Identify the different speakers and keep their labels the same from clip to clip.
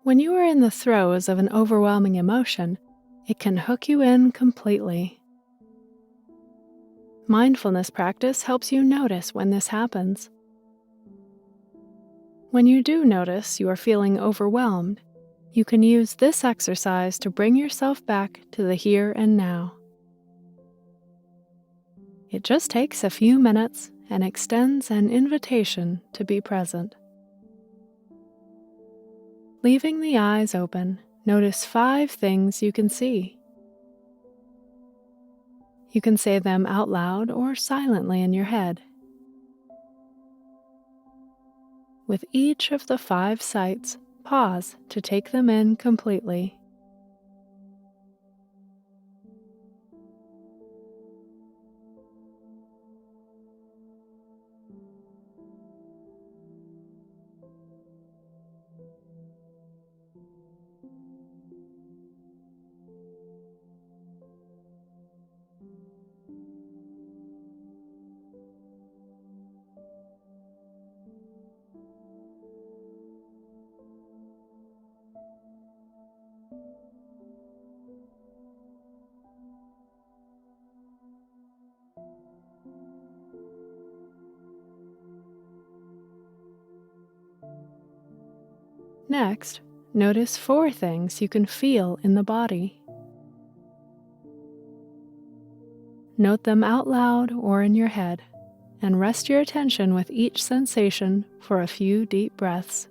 Speaker 1: When you are in the throes of an overwhelming emotion, it can hook you in completely. Mindfulness practice helps you notice when this happens. When you do notice you are feeling overwhelmed, you can use this exercise to bring yourself back to the here and now. It just takes a few minutes and extends an invitation to be present. Leaving the eyes open, notice 5 things you can see. You can say them out loud or silently in your head. With each of the 5 sights, pause to take them in completely. Next, notice 4 things you can feel in the body. Note them out loud or in your head, and rest your attention with each sensation for a few deep breaths.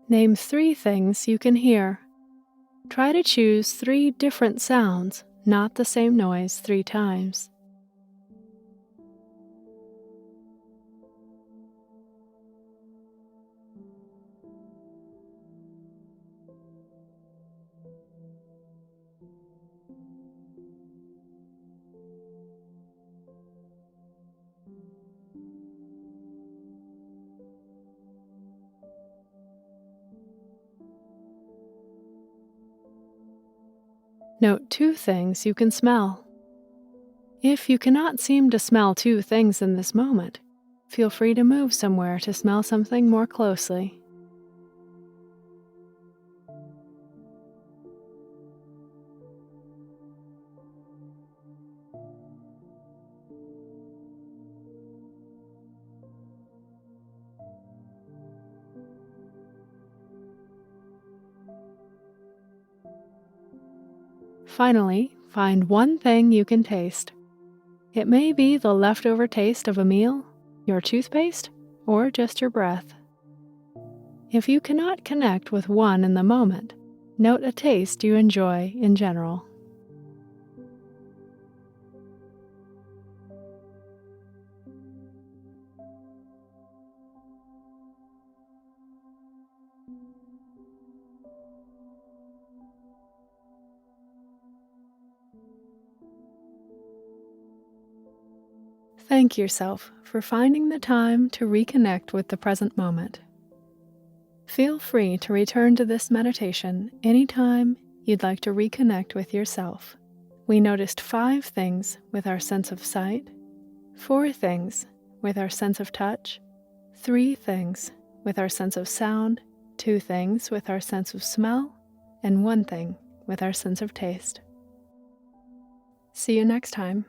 Speaker 1: Name 3 things you can hear. Try to choose 3 different sounds, not the same noise 3 times. Note 2 things you can smell. If you cannot seem to smell 2 things in this moment, feel free to move somewhere to smell something more closely. Finally, find 1 thing you can taste. It may be the leftover taste of a meal, your toothpaste, or just your breath. If you cannot connect with one in the moment, note a taste you enjoy in general. Thank yourself for finding the time to reconnect with the present moment. Feel free to return to this meditation anytime you'd like to reconnect with yourself. We noticed 5 things with our sense of sight, 4 things with our sense of touch, 3 things with our sense of sound, 2 things with our sense of smell, and 1 thing with our sense of taste. See you next time.